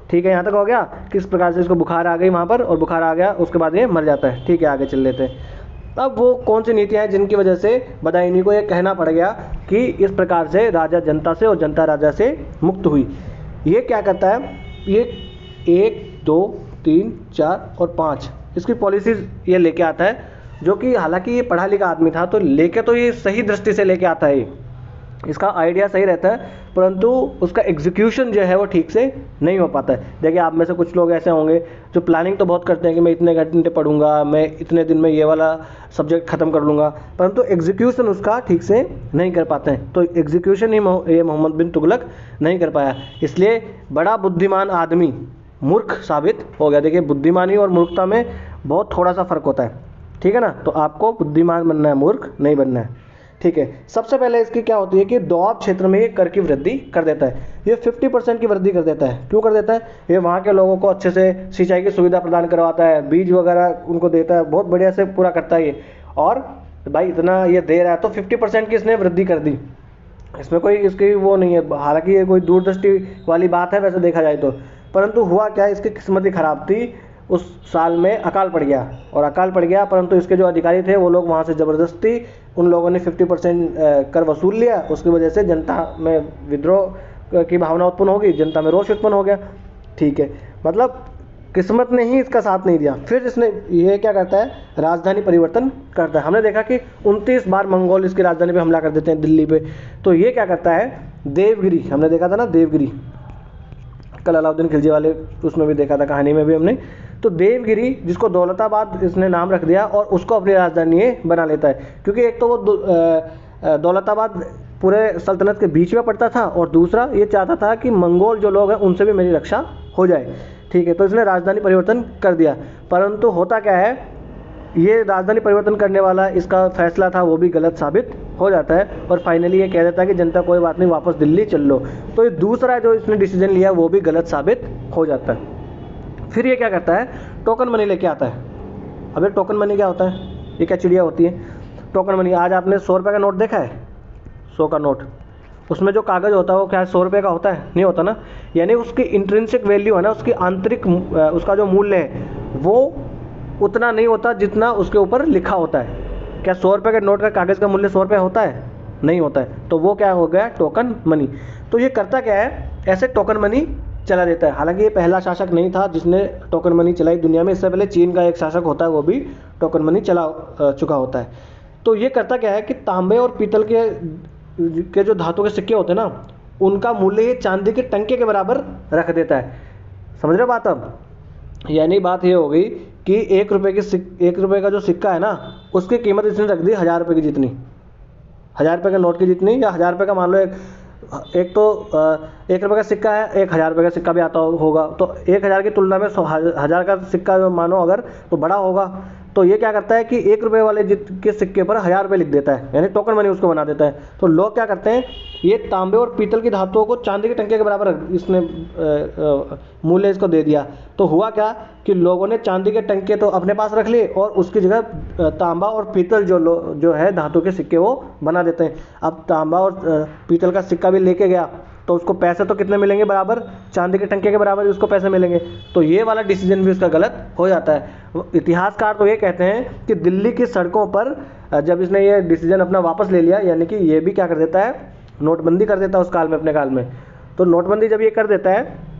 ठीक है, यहाँ तक हो गया किस प्रकार से इसको बुखार आ गई वहाँ पर, और बुखार आ गया उसके बाद ये मर जाता है। ठीक है, आगे चल लेते हैं। अब वो कौन सी नीतियाँ हैं जिनकी वजह से बदायूनी को ये कहना पड़ गया कि इस प्रकार से राजा जनता से और जनता राजा से मुक्त हुई। ये क्या करता है, ये 1, 2, 3, 4 और 5 इसकी पॉलिसीज ये लेके आता है, जो कि हालांकि ये पढ़ा लिखा आदमी था तो लेके तो ये सही दृष्टि से लेके आता है। इसका आइडिया सही रहता है, परंतु उसका एग्जीक्यूशन जो है वो ठीक से नहीं हो पाता है। देखिए आप में से कुछ लोग ऐसे होंगे जो प्लानिंग तो बहुत करते हैं कि मैं इतने घंटे पढ़ूंगा, मैं इतने दिन में ये वाला सब्जेक्ट ख़त्म कर लूँगा, परंतु एग्जीक्यूशन उसका ठीक से नहीं कर पाते हैं। तो एग्जीक्यूशन ही ये मोहम्मद बिन तुगलक नहीं कर पाया, इसलिए बड़ा बुद्धिमान आदमी मूर्ख साबित हो गया। देखिए बुद्धिमानी और मूर्खता में बहुत थोड़ा सा फ़र्क होता है। ठीक है ना। तो आपको बुद्धिमान बनना है, मूर्ख नहीं बनना है। ठीक है। सबसे पहले इसकी क्या होती है कि दोआब क्षेत्र में ये कर की वृद्धि कर देता है। ये 50% की वृद्धि कर देता है। क्यों कर देता है? ये वहाँ के लोगों को अच्छे से सिंचाई की सुविधा प्रदान करवाता है, बीज वगैरह उनको देता है, बहुत बढ़िया से पूरा करता है ये। और भाई इतना ये दे रहा है तो 50% की इसने वृद्धि कर दी। इसमें कोई इसकी वो नहीं है, हालांकि ये कोई दूरदृष्टि वाली बात है वैसे देखा जाए तो, परंतु हुआ क्या, इसकी किस्मत ही खराब थी। उस साल में अकाल पड़ गया, और अकाल पड़ गया परंतु इसके जो अधिकारी थे वो लोग वहाँ से ज़बरदस्ती उन लोगों ने 50% कर वसूल लिया। उसकी वजह से जनता में विद्रोह की भावना उत्पन्न होगी, जनता में रोष उत्पन्न हो गया। ठीक है, मतलब किस्मत ने ही इसका साथ नहीं दिया। फिर इसने ये क्या करता है, राजधानी परिवर्तन करता है। हमने देखा कि 29 बार मंगोल इसकी राजधानी पे हमला कर देते हैं, दिल्ली पे। तो ये क्या करता है, देवगिरी, हमने देखा था ना देवगिरी, कल अलाउद्दीन खिलजी वाले उसमें भी देखा था, कहानी में भी हमने। तो देवगिरी जिसको दौलताबाद इसने नाम रख दिया और उसको अपनी राजधानी बना लेता है, क्योंकि एक तो वो दौलताबाद पूरे सल्तनत के बीच में पड़ता था, और दूसरा ये चाहता था कि मंगोल जो लोग हैं उनसे भी मेरी रक्षा हो जाए। ठीक है, तो इसने राजधानी परिवर्तन कर दिया। परंतु होता क्या है, ये राजधानी परिवर्तन करने वाला इसका फैसला था वो भी गलत साबित हो जाता है, और फाइनली ये कह देता है कि जनता कोई बात नहीं, वापस दिल्ली चल लो। तो ये दूसरा जो इसने डिसीजन लिया वो भी गलत साबित हो जाता है। फिर ये क्या करता है, टोकन मनी लेके आता है। अब ये टोकन मनी क्या होता है, ये क्या चिड़िया होती है टोकन मनी? आज आपने 100 रुपये का नोट देखा है? 100 का नोट, उसमें जो कागज़ होता है वो क्या 100 रुपये का होता है? नहीं होता ना। यानी उसकी इंट्रिंसिक वैल्यू है ना, उसकी आंतरिक उसका जो मूल्य है वो उतना नहीं होता जितना उसके ऊपर लिखा होता है। क्या 100 रुपये के नोट का कागज़ का मूल्य 100 रुपये होता है? नहीं होता है। तो वो क्या हो गया? Token money. तो ये करता क्या है? ऐसे टोकन मनी चला देता है। हालांकि ये पहला शासक नहीं था जिसने टोकन मनी चलाई दुनिया में। इससे पहले चीन का एक शासक होता है, वो भी टोकन मनी चला चुका होता है। तो ये करता क्या है कि तांबे और पीतल के जो धातु के सिक्के होते हैं ना, उनका मूल्य ये चांदी के टंके के बराबर रख देता है। समझ रहे बात अब? यानी बात ये हो गई कि 1 रुपये का जो सिक्का है ना, उसकी कीमत इसने रख दी 1000 रुपये की जितनी, 1000 रुपये के नोट की जितनी, या 1000 रुपये का मान लो एक तो 1 रुपये का सिक्का है, 1000 रुपये का सिक्का भी आता होगा, तो 1000 की तुलना में 1000 का सिक्का मानो अगर तो बड़ा होगा। तो ये क्या करता है कि 1 रुपये वाले के सिक्के पर 1000 रुपये लिख देता है, यानी टोकन मनी उसको बना देता है। तो लोग क्या करते हैं, ये तांबे और पीतल की धातुओं को चांदी के टंके के बराबर इसने मूल्य इसको दे दिया। तो हुआ क्या कि लोगों ने चांदी के टंके तो अपने पास रख लिए और उसकी जगह तांबा और पीतल जो है धातु के सिक्के वो बना देते हैं। अब तांबा और पीतल का सिक्का भी लेके गया तो उसको पैसे तो कितने मिलेंगे? बराबर, चांदी के टंके के बराबर ही उसको पैसे मिलेंगे। तो ये वाला डिसीजन भी उसका गलत हो जाता है। इतिहासकार तो ये कहते हैं कि दिल्ली की सड़कों पर जब इसने ये डिसीजन अपना वापस ले लिया, यानी कि ये भी क्या कर देता है, नोटबंदी कर देता है उस काल में, अपने काल में। तो नोटबंदी जब ये कर देता है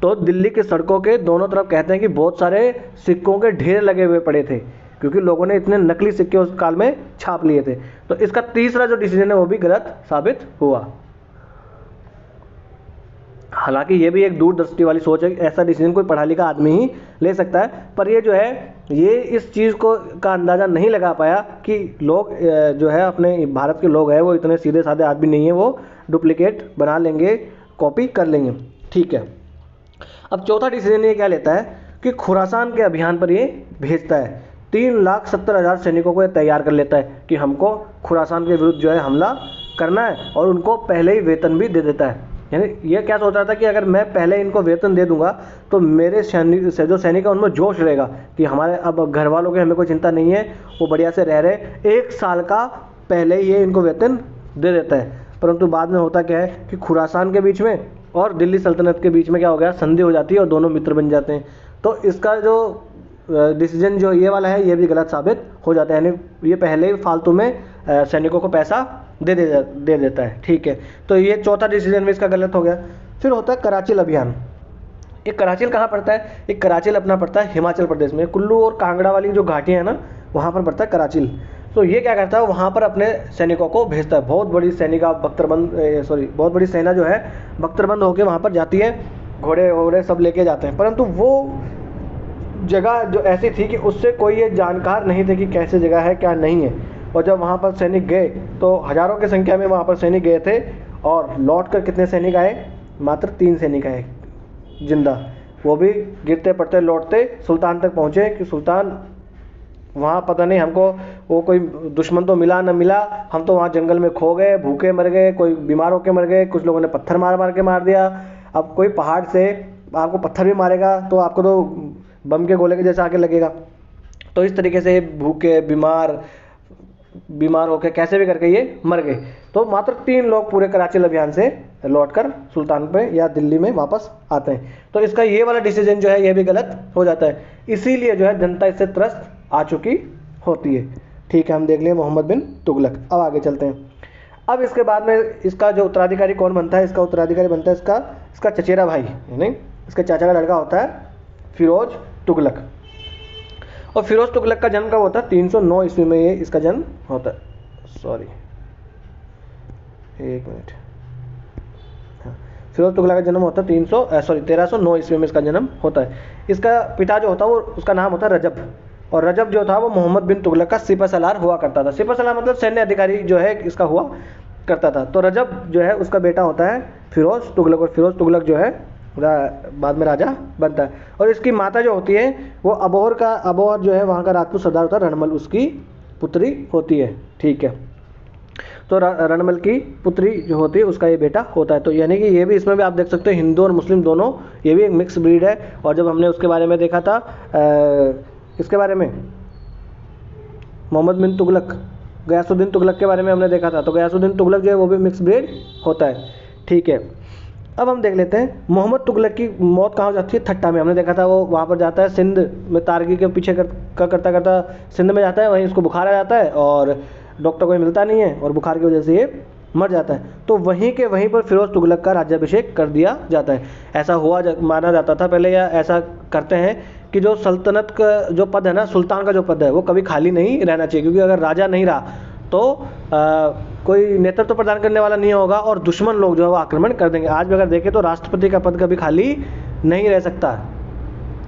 तो दिल्ली की सड़कों के दोनों तरफ कहते हैं कि बहुत सारे सिक्कों के ढेर लगे हुए पड़े थे, क्योंकि लोगों ने इतने नकली सिक्के उस काल में छाप लिए थे। तो इसका तीसरा जो डिसीजन है वो भी गलत साबित हुआ। हालांकि ये भी एक दूरदृष्टि वाली सोच है, ऐसा डिसीजन कोई पढ़ा लिखा आदमी ही ले सकता है, पर ये जो है ये इस चीज़ को का अंदाज़ा नहीं लगा पाया कि लोग जो है अपने भारत के लोग हैं वो इतने सीधे साधे आदमी नहीं है, वो डुप्लीकेट बना लेंगे, कॉपी कर लेंगे। ठीक है। अब चौथा डिसीजन ये क्या लेता है कि खुरासान के अभियान पर ये भेजता है। 3,70,000 सैनिकों को ये तैयार कर लेता है कि हमको खुरासान के विरुद्ध जो है हमला करना है, और उनको पहले ही वेतन भी दे देता है। यानी ये क्या सोच रहा था कि अगर मैं पहले इनको वेतन दे दूंगा तो मेरे जो सैनिक है उनमें जोश रहेगा कि हमारे अब घर वालों की हमें कोई चिंता नहीं है, वो बढ़िया से रह रहे। 1 साल का पहले ही ये इनको वेतन दे देता है। परंतु बाद में होता क्या है कि खुरासान के बीच में और दिल्ली सल्तनत के बीच में क्या हो गया, संधि हो जाती है और दोनों मित्र बन जाते हैं। तो इसका जो डिसीजन जो ये वाला है ये भी गलत साबित हो जाता है, यानी ये पहले ही फालतू में सैनिकों को पैसा दे देता है। ठीक है। तो ये चौथा डिसीजन भी इसका गलत हो गया। फिर होता है कराचिल अभियान। ये कराचिल कहाँ पड़ता है? ये कराचिल अपना पड़ता है हिमाचल प्रदेश में, कुल्लू और कांगड़ा वाली जो घाटियाँ हैं ना, वहाँ पर पड़ता है कराचिल। तो ये क्या करता है, वहाँ पर अपने सैनिकों को भेजता है। बहुत बड़ी बहुत बड़ी सेना जो है बख्तरबंद होकर वहाँ पर जाती है, घोड़े वोड़े सब लेके जाते हैं। परंतु वो जगह जो ऐसी थी कि उससे कोई ये जानकार नहीं थे कि कैसे जगह है क्या नहीं है। और जब वहाँ पर सैनिक गए तो हज़ारों की संख्या में वहाँ पर सैनिक गए थे, और लौट कर कितने सैनिक आए? मात्र 3 सैनिक आए जिंदा, वो भी गिरते पड़ते लौटते सुल्तान तक पहुँचे कि सुल्तान वहाँ पता नहीं हमको वो कोई दुश्मन तो मिला न मिला, हम तो वहाँ जंगल में खो गए, भूखे मर गए, कोई बीमार होके मर गए, कुछ लोगों ने पत्थर मार के मार दिया। अब कोई पहाड़ से आपको पत्थर भी मारेगा तो आपको तो बम के गोले के जैसा आके लगेगा। तो इस तरीके से भूखे बीमार होकर कैसे भी करके ये मर गए। तो मात्र 3 लोग पूरे कराचिल अभियान से लौटकर सुल्तान पे या दिल्ली में वापस आते हैं। तो इसका ये वाला डिसीजन जो है ये भी गलत हो जाता है, इसीलिए जो है जनता इससे त्रस्त आ चुकी होती है। ठीक है, हम देख लिए मोहम्मद बिन तुगलक। अब आगे चलते हैं। अब इसके बाद में इसका जो उत्तराधिकारी कौन बनता है? इसका उत्तराधिकारी बनता है इसका चचेरा भाई, यानी इसके चाचा का लड़का होता है फिरोज तुगलक। और फिरोज तुगलक का जन्म कब होता है? 309 ईस्वी में ये इसका जन्म होता है। सॉरी, एक मिनट। हाँ, फिरोज तुगलक का जन्म होता है 1309 ईस्वी में इसका जन्म होता है। इसका पिता जो होता है वो उसका नाम होता है रजब, और रजब जो था वो मोहम्मद बिन तुगलक का सिपह सलार हुआ करता था। सिपह सलार मतलब सैन्य अधिकारी जो है इसका हुआ करता था। तो रजब जो है उसका बेटा होता है फिरोज तुगलक, और फिरोज तुगलक जो है बाद में राजा बनता है। और इसकी माता जो होती है वो अबोहर जो है वहाँ का राजपूत सरदार होता है रणमल, उसकी पुत्री होती है। ठीक है। तो रणमल की पुत्री जो होती है उसका ये बेटा होता है। तो यानी कि ये भी इसमें भी आप देख सकते हो हिंदू और मुस्लिम दोनों, ये भी एक मिक्स ब्रीड है। और जब हमने उसके बारे में देखा था इसके बारे में मोहम्मद बिन तुगलक गयासुद्दीन तुगलक के बारे में हमने देखा था। तो गयासुद्दीन तुगलक जो है वो भी मिक्स ब्रीड होता है, ठीक है। अब हम देख लेते हैं मोहम्मद तुगलक की मौत कहाँ हो जाती है, ठट्टा में। हमने देखा था वो वहाँ पर जाता है सिंध में, तारगी के पीछे करता करता सिंध में जाता है, वहीं उसको बुखार आ जाता है और डॉक्टर कोई मिलता नहीं है और बुखार की वजह से ये मर जाता है। तो वहीं के वहीं पर फिरोज तुगलक का राज्याभिषेक कर दिया जाता है। ऐसा माना जाता था पहले, या ऐसा करते हैं कि जो सल्तनत का जो पद है ना, सुल्तान का जो पद है, वो कभी खाली नहीं रहना चाहिए, क्योंकि अगर राजा नहीं रहा तो कोई नेतृत्व प्रदान करने वाला नहीं होगा और दुश्मन लोग जो है वो आक्रमण कर देंगे। आज भी अगर देखें तो राष्ट्रपति का पद कभी खाली नहीं रह सकता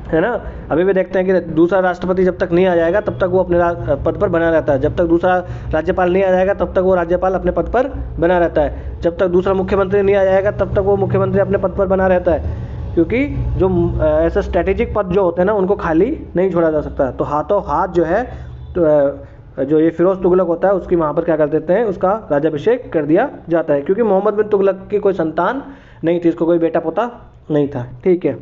है ना। अभी भी देखते हैं कि दूसरा राष्ट्रपति जब तक नहीं आ जाएगा तब तक वो अपने पद पर बना रहता है, जब तक दूसरा राज्यपाल नहीं आ जाएगा तब तक वो राज्यपाल अपने पद पर बना रहता है, जब तक दूसरा मुख्यमंत्री नहीं आ जाएगा तब तक वो मुख्यमंत्री अपने पद पर बना रहता है, क्योंकि जो ऐसे स्ट्रैटेजिक पद जो होते हैं ना उनको खाली नहीं छोड़ा जा सकता। तो हाथों हाथ जो है तो जो ये फिरोज तुगलक होता है उसकी वहाँ पर क्या कर देते हैं, उसका राज्याभिषेक कर दिया जाता है, क्योंकि मोहम्मद बिन तुगलक की कोई संतान नहीं थी, इसको कोई बेटा पोता नहीं था, ठीक है।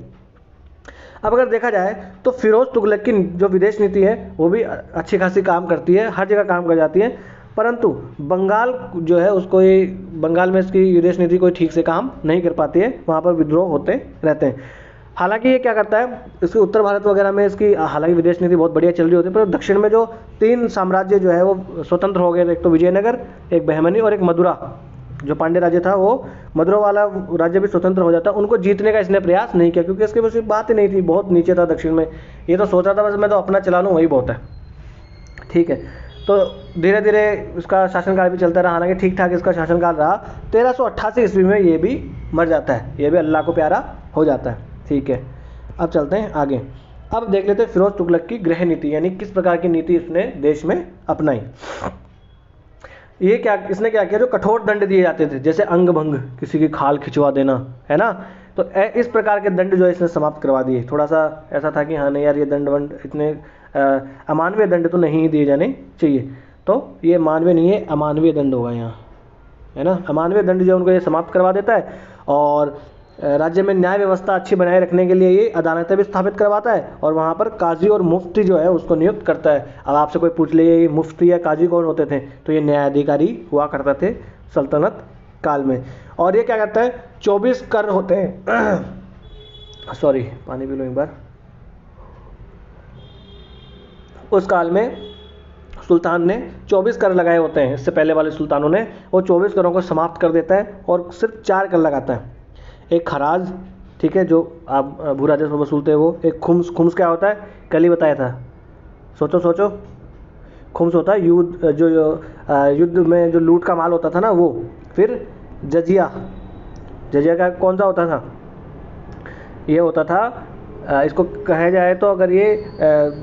अब अगर देखा जाए तो फिरोज तुगलक की जो विदेश नीति है वो भी अच्छी खासी काम करती है, हर जगह काम कर जाती है, परंतु बंगाल जो है उसको ये बंगाल में इसकी विदेश नीति कोई ठीक से काम नहीं कर पाती है, वहाँ पर विद्रोह होते रहते हैं। हालांकि ये क्या करता है, इसके उत्तर भारत वगैरह में इसकी हालांकि विदेश नीति बहुत बढ़िया चल रही होती है, पर दक्षिण में जो 3 साम्राज्य जो है वो स्वतंत्र हो गए, एक तो विजयनगर, एक बहमनी और एक मदुरा। जो पांड्य राज्य था वो मदुरा वाला राज्य भी स्वतंत्र हो जाता, उनको जीतने का इसने प्रयास नहीं किया, क्योंकि इसके पास बात ही नहीं थी, बहुत नीचे था दक्षिण में। ये तो सोच रहा था बस मैं तो अपना चला लूँ वही बहुत है, ठीक है। तो धीरे धीरे इसका शासनकाल भी चलता रहा, हालांकि ठीक ठाक इसका शासनकाल रहा। 1388 ईस्वी में ये भी मर जाता है, ये भी अल्लाह को प्यारा हो जाता है, ठीक है। अब चलते हैं आगे। अब देख लेते हैं फिरोज तुगलक की गृह नीति, यानी किस प्रकार की नीति इसने देश में अपनाई। इसने क्या किया, जो कठोर दंड दिए जाते थे, जैसे अंग भंग, किसी की खाल खिंचवा देना, है ना, तो इस प्रकार के दंड जो है इसने समाप्त करवा दिए। थोड़ा सा ऐसा था कि हाँ नहीं यार, ये दंड वंड इतने अमानवीय दंड तो नहीं दिए जाने चाहिए, तो ये मानवीय नहीं है, अमानवीय दंड होगा यहाँ, है ना। अमानवीय दंड जो उनको ये समाप्त करवा देता है, और राज्य में न्याय व्यवस्था अच्छी बनाए रखने के लिए ये अदालतें भी स्थापित करवाता है, और वहाँ पर काजी और मुफ्ती जो है उसको नियुक्त करता है। अब आपसे कोई पूछ ले ये मुफ्ती या काजी कौन होते थे, तो ये न्यायाधिकारी हुआ करते थे सल्तनत काल में। और ये क्या करता है, 24 कर होते हैं सॉरी पानी पी लो एक बार। उस काल में सुल्तान ने 24 कर लगाए होते हैं, इससे पहले वाले सुल्तानों ने, वो 24 करों को समाप्त कर देता है और सिर्फ 4 कर लगाता है। एक खराज, ठीक है, जो आप भू राजस्व वसूलते हैं वो। एक खुम्स, खुम्स क्या होता है, कल ही बताया था, सोचो। खुम्स होता है युद्ध में जो लूट का माल होता था ना वो। फिर जजिया का कौन सा होता था, ये होता था इसको कहा जाए तो अगर ये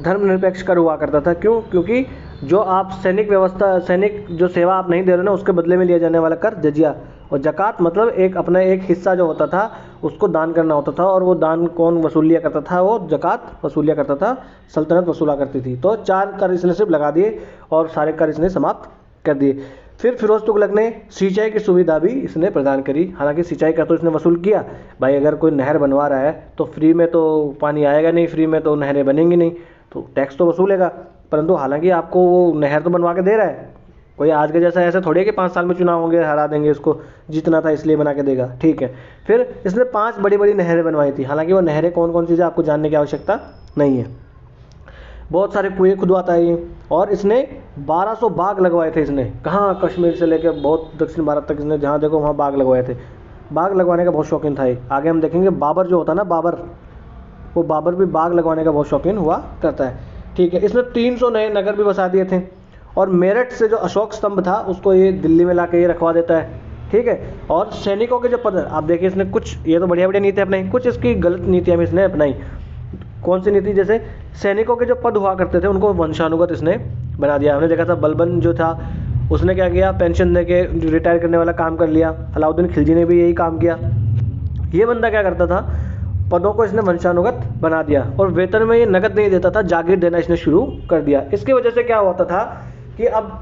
धर्मनिरपेक्ष कर हुआ करता था। क्यों, क्योंकि जो आप सैनिक जो सेवा आप नहीं दे रहे ना, उसके बदले में लिया जाने वाला कर जजिया। और जक़ात मतलब अपना एक हिस्सा जो होता था उसको दान करना होता था, और वो दान कौन वसूल लिया करता था, वो जक़ात वसूल लिया करता था, सल्तनत वसूला करती थी। तो 4 कर इसने सिर्फ लगा दिए और सारे कर इसने समाप्त कर दिए। फिर फिरोज तुगलक ने सिंचाई की सुविधा भी इसने प्रदान करी। हालांकि सिंचाई का तो इसने वसूल किया, भाई अगर कोई नहर बनवा रहा है तो फ्री में तो पानी आएगा नहीं, फ्री में तो नहरें बनेंगी नहीं, तो टैक्स तो वसूलेगा। परंतु हालांकि आपको वो नहर तो बनवा के दे रहा है, कोई आज के जैसा ऐसे थोड़ी है कि 5 साल में चुनाव होंगे हरा देंगे इसको, जीतना था इसलिए बना के देगा, ठीक है। फिर इसने 5 बड़ी बड़ी नहरें बनवाई थी। हालांकि वो नहरें कौन कौन सी है आपको जानने की आवश्यकता नहीं है। बहुत सारे कुएं खुदवाता है ये, और इसने 1200 बाग लगवाए थे इसने। कहाँ, कश्मीर से लेकर बहुत दक्षिण भारत तक इसने जहाँ देखो वहाँ बाग लगवाए थे। बाग लगवाने का बहुत शौकीन था ये। आगे हम देखेंगे बाबर जो होता है ना, वो बाबर भी बाग लगवाने का बहुत शौकीन हुआ करता है, ठीक है। इसने 300 नए नगर भी बसा दिए थे, और मेरठ से जो अशोक स्तंभ था उसको ये दिल्ली में ला के ये रखवा देता है, ठीक है। और सैनिकों के जो पद, आप देखिए इसने कुछ, ये तो बढ़िया बढ़िया नीति अपनाई, कुछ इसकी गलत नीतियाँ भी इसने अपनाई। कौन सी नीति, जैसे सैनिकों के जो पद हुआ करते थे उनको वंशानुगत इसने बना दिया। हमने देखा था बलबन जो था उसने क्या किया, पेंशन दे के रिटायर करने वाला काम कर लिया। अलाउद्दीन खिलजी ने भी यही काम किया। ये बंदा क्या करता था, पदों को इसने वंशानुगत बना दिया, और वेतन में ये नकद नहीं देता था, जागीर देना इसने शुरू कर दिया। इसकी वजह से क्या होता था कि अब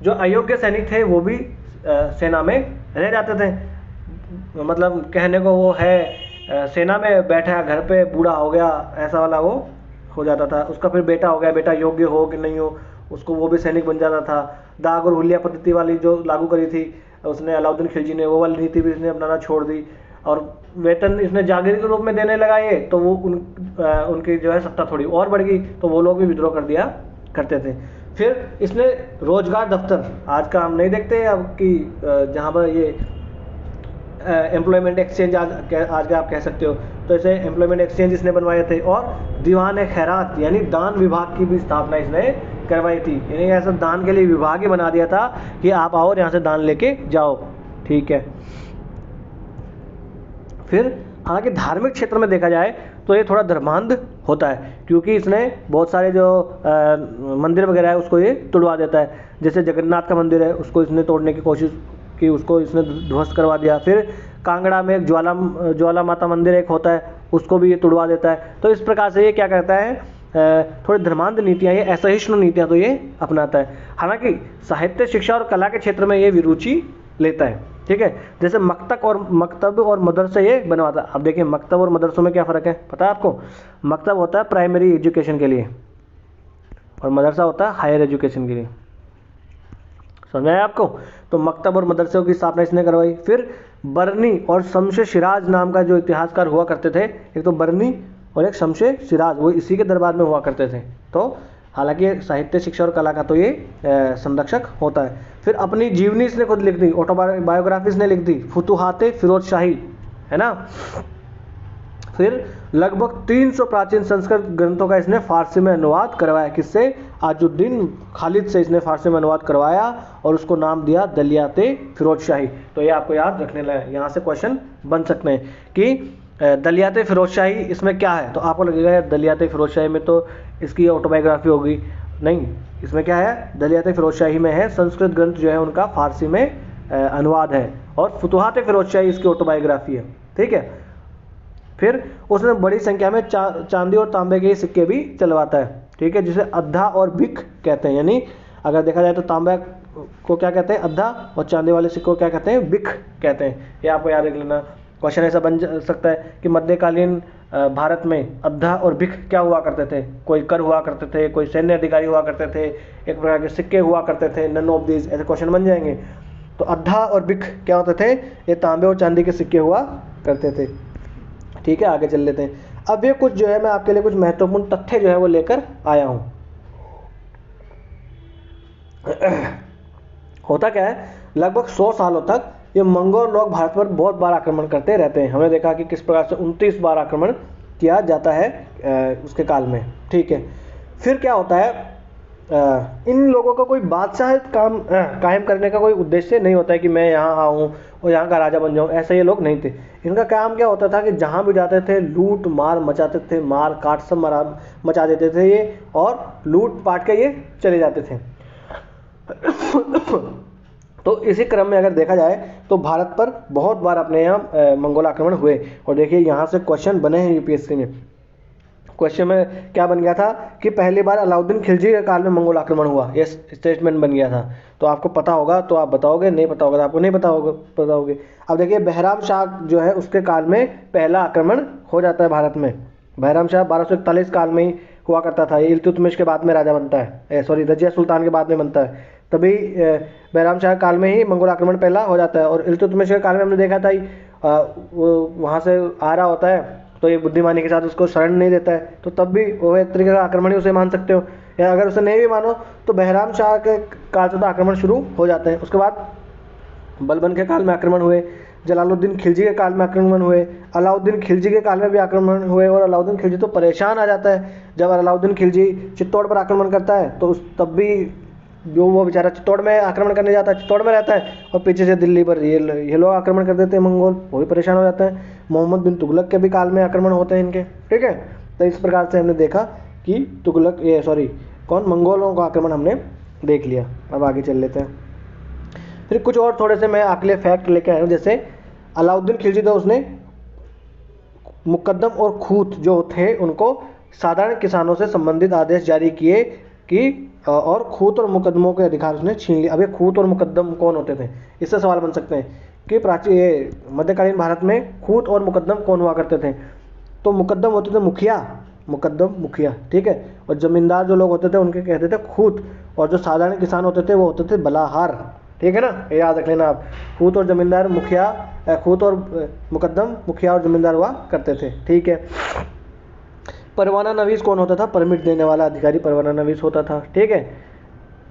जो अयोग्य सैनिक थे वो भी सेना में रह जाते थे। मतलब कहने को वो है सेना में बैठा, घर पे बूढ़ा हो गया, ऐसा वाला वो हो जाता था। उसका फिर बेटा हो गया, बेटा योग्य हो कि नहीं हो उसको वो भी सैनिक बन जाता था। दाग और हुलिया पद्धति वाली जो लागू करी थी उसने अलाउद्दीन खिलजी ने, वो वाली नीति भी इसने अपनाना छोड़ दी। और वेतन इसने जागीर के रूप में देने लगा ये, तो वो उनकी जो है सत्ता थोड़ी और बढ़ गई, तो वो लोग भी विद्रोह कर दिया करते थे। फिर इसने रोजगार दफ्तर, आज का हम नहीं देखते अब कि जहाँ पर ये एम्प्लॉयमेंट एक्सचेंज आज का आप कह सकते हो, तो ऐसे एम्प्लॉयमेंट एक्सचेंज इसने बनवाए थे। और दीवान खैरात यानी दान विभाग की भी स्थापना इसने करवाई थी, यानी ऐसा दान के लिए विभाग ही बना दिया था कि आप आओ और यहाँ से दान लेके जाओ, ठीक है। फिर हालांकि धार्मिक क्षेत्र में देखा जाए तो ये थोड़ा धर्मांध होता है, क्योंकि इसने बहुत सारे जो मंदिर वगैरह है उसको ये तोड़वा देता है। जैसे जगन्नाथ का मंदिर है उसको इसने तोड़ने की कोशिश की, उसको इसने ध्वस्त करवा दिया। फिर कांगड़ा में एक ज्वाला माता मंदिर एक होता है, उसको भी ये तोड़वा देता है। तो इस प्रकार से ये क्या करता है, थोड़ी धर्मांध नीतियाँ, ये असहिष्णु नीतियाँ तो ये अपनाता है। हालांकि साहित्य, शिक्षा और कला के क्षेत्र में ये विरुचि लेता है, ठीक है। जैसे मकतब और मदरसे ये बनवाता है। अब देखिए मकतब और मदरसों में क्या फ़र्क है पता है आपको? मकतब होता है प्राइमरी एजुकेशन के लिए और मदरसा होता है हायर एजुकेशन के लिए, समझ में आया आपको? तो मकतब और मदरसों की स्थापना इसने करवाई। फिर बरनी और शमशे सिराज नाम का जो इतिहासकार हुआ करते थे, एक तो बरनी और एक शमशे सिराज, वो इसी के दरबार में हुआ करते थे। तो हालांकि साहित्य, शिक्षा और कला का तो ये संरक्षक होता है। फिर अपनी जीवनी इसने खुद लिख दी, ऑटोबायोग्राफी इसने लिख दी, फुतुहाते फिरोज शाही, है ना। फिर लगभग 300 प्राचीन संस्कृत ग्रंथों का इसने फारसी में अनुवाद करवाया। किससे? आजुद्दीन खालिद से इसने फारसी में अनुवाद करवाया और उसको नाम दिया दलियाते फिरोज शाही। तो ये आपको याद रखने लगे, यहाँ से क्वेश्चन बन सकते हैं कि दलियाते फिरोज शाही इसमें क्या है। तो आपको लगेगा यार दलियाते फिरोज शाही में तो इसकी ऑटोबायोग्राफी होगी, नहीं, इसमें क्या है, दलियाते फिरोज शाही में है संस्कृत ग्रंथ जो है उनका फारसी में अनुवाद है, और फुतुहात फिरोज शाही इसकी ऑटोबायोग्राफी है, ठीक है। फिर उसने बड़ी संख्या में चांदी और तांबे के सिक्के भी चलवाता है, ठीक है, जिसे अद्धा और बिक कहते हैं। यानी अगर देखा जाए तो तांबा को क्या कहते हैं? अद्धा, और चांदी वाले सिक्के को क्या कहते हैं? बिक कहते हैं। ये आपको याद रख लेना। क्वेश्चन ऐसा बन सकता है कि मध्यकालीन भारत में अद्धा और बिक क्या हुआ करते थे? कोई कर हुआ करते थे, कोई सैन्य अधिकारी हुआ करते थे, एक प्रकार के सिक्के हुआ करते थे, नन ऑफ दीज, ऐसे क्वेश्चन बन जाएंगे। तो अद्धा और बिक क्या होते थे? ये तांबे और चांदी के सिक्के हुआ करते थे, ठीक है। आगे चल लेते हैं। अब ये कुछ जो है मैं आपके लिए कुछ महत्वपूर्ण तथ्य जो है वो लेकर आया हूँ। होता क्या है, लगभग 100 सालों तक ये मंगोल लोग भारत पर बहुत बार आक्रमण करते रहते हैं। हमने देखा कि किस प्रकार से 29 बार आक्रमण किया जाता है उसके काल में, ठीक है। फिर क्या होता है, इन लोगों का कोई बादशाह काम कायम करने का कोई उद्देश्य नहीं होता है कि मैं यहाँ आऊँ और यहाँ का राजा बन जाऊँ, ऐसे ये लोग नहीं थे। इनका काम क्या होता था कि जहाँ भी जाते थे लूट मार मचाते थे, मार काट सब मचा देते थे ये, और लूट पाट के ये चले जाते थे। तो इसी क्रम में अगर देखा जाए तो भारत पर बहुत बार अपने यहाँ मंगोल आक्रमण हुए। और देखिए यहाँ से क्वेश्चन बने हैं यूपीएससी में। क्वेश्चन में क्या बन गया था कि पहली बार अलाउद्दीन खिलजी के काल में मंगोल आक्रमण हुआ, ये स्टेटमेंट बन गया था। तो आपको पता होगा तो आप बताओगे, नहीं पता होगा तो आपको नहीं बताओगे। अब देखिए बहराम शाह जो है उसके काल में पहला आक्रमण हो जाता है भारत में। बहराम शाह 1241 काल में ही हुआ करता था। ये इल्तुतमिश के बाद में राजा बनता है, रजिया सुल्तान के बाद में बनता है। तभी बहराम शाह काल में ही मंगोल आक्रमण पहला हो जाता है। और इल्तुतमिश के काल में हमने देखा था वो वहाँ से आ रहा होता है तो ये बुद्धिमानी के साथ उसको शरण नहीं देता है, तो तब भी वो एक तरीके का आक्रमण ही उसे मान सकते हो। या अगर उसे नहीं भी मानो तो बहराम शाह के काल से तो आक्रमण शुरू हो जाते हैं। उसके बाद बलबन के काल में आक्रमण हुए, जलालुद्दीन खिलजी के काल में आक्रमण हुए, अलाउद्दीन खिलजी के काल में भी आक्रमण हुए। और अलाउद्दीन खिलजी तो परेशान आ जाता है जब अलाउद्दीन खिलजी चित्तौड़ पर आक्रमण करता है, तो तब भी जो वो बेचारा चित्तौड़ में आक्रमण करने जाता है, चित्तौड़ में रहता है, और पीछे से दिल्ली पर ये लोग आक्रमण कर देते हैं मंगोल, वो भी परेशान हो जाता है। मोहम्मद बिन तुगलक के भी काल में आक्रमण होते हैं इनके, ठीक है। तो इस प्रकार से हमने देखा कि मंगोलों का आक्रमण हमने देख लिया। अब आगे चल लेते हैं। फिर कुछ और थोड़े से मैं आपके लिए फैक्ट लेके आया हूँ। जैसे अलाउद्दीन खिलजी तो उसने मुकद्दम और खूत जो थे उनको साधारण किसानों से संबंधित आदेश जारी किए कि और खूत और मुकदमों के अधिकार उसने छीन लिए। अब ये खूत और मुकद्दम कौन होते थे, इससे सवाल बन सकते हैं कि प्राचीन मध्यकालीन भारत में खूत और मुकद्दम कौन हुआ करते थे। तो मुकद्दम होते थे मुखिया, मुकद्दम, मुखिया, ठीक है। और जमींदार जो लोग होते थे उनके कहते थे खूत, और जो साधारण किसान होते थे वो होते थे बलाहार, ठीक है ना, ये याद रख लेना आप। खूत और जमींदार मुखिया, खूत और मुकद्दम, मुखिया और जमींदार हुआ करते थे, ठीक है। परवाना नवीस कौन होता था? परमिट देने वाला अधिकारी परवाना नवीस होता था, ठीक है।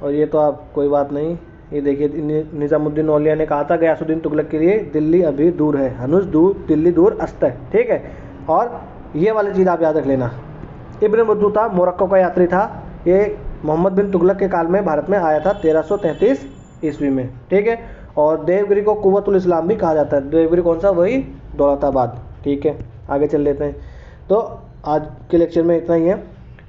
और ये तो आप कोई बात नहीं, ये देखिए निज़ामुद्दीन औलिया ने कहा था गयासुद्दीन तुगलक के लिए दिल्ली अभी दूर है, हनुज दूर, दिल्ली दूर अस्त है, ठीक है। और ये वाली चीज़ आप याद रख लेना। इब्न बतूता मोरक्को का यात्री था, ये मोहम्मद बिन तुगलक के काल में भारत में आया था 1333 ईस्वी में, ठीक है। और देवगिरी को कुव्वतुल इस्लाम भी कहा जाता है। देवगिरी कौन सा? वही दौलताबाद, ठीक है। आगे चल लेते हैं। तो आज के लेक्चर में इतना ही है,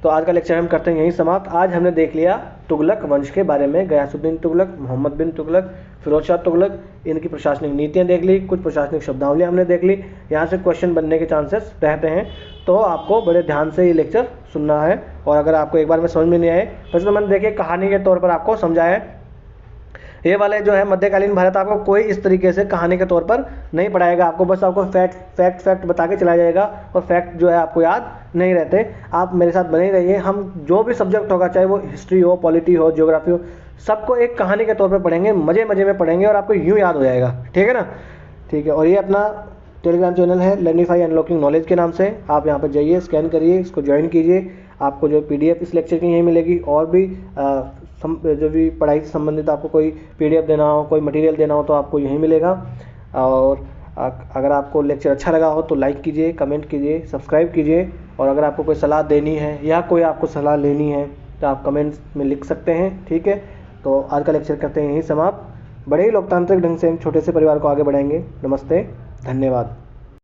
तो आज का लेक्चर हम करते हैं यहीं समाप्त। आज हमने देख लिया तुगलक वंश के बारे में, गयासुद्दीन तुगलक, मोहम्मद बिन तुगलक, फिरोज शाह तुगलक, इनकी प्रशासनिक नीतियाँ देख ली, कुछ प्रशासनिक शब्दावलियाँ हमने देख ली। यहाँ से क्वेश्चन बनने के चांसेस रहते हैं, तो आपको बड़े ध्यान से ये लेक्चर सुनना है। और अगर आपको एक बार में समझ में नहीं आए, वैसे तो मैंने देखिए कहानी के तौर पर आपको समझाया है। ये वाले जो है मध्यकालीन भारत आपको कोई इस तरीके से कहानी के तौर पर नहीं पढ़ाएगा, आपको बस आपको फैक्ट बता के चला जाएगा, और फैक्ट जो है आपको याद नहीं रहते। आप मेरे साथ बने ही रहिए। हम जो भी सब्जेक्ट होगा, चाहे वो हिस्ट्री हो, पॉलिटी हो, ज्योग्राफी हो, सबको एक कहानी के तौर पर पढ़ेंगे, मज़े मज़े में पढ़ेंगे और आपको यूँ याद हो जाएगा, ठीक है ना, ठीक है। और ये अपना टेलीग्राम चैनल है लर्निफाई अनलॉकिंग नॉलेज के नाम से, आप यहाँ पर जाइए, स्कैन करिए, इसको ज्वाइन कीजिए। आपको जो PDF इस लेक्चर की यहीं मिलेगी, और भी जो भी पढ़ाई से संबंधित आपको कोई PDF देना हो, कोई मटेरियल देना हो, तो आपको यहीं मिलेगा। और अगर आपको लेक्चर अच्छा लगा हो तो लाइक कीजिए, कमेंट कीजिए, सब्सक्राइब कीजिए। और अगर आपको कोई सलाह देनी है या कोई आपको सलाह लेनी है तो आप कमेंट्स में लिख सकते हैं, ठीक है। तो आज का लेक्चर करते हैं यहीं समाप्त। बड़े ही लोकतांत्रिक ढंग से हम छोटे से परिवार को आगे बढ़ाएंगे। नमस्ते, धन्यवाद।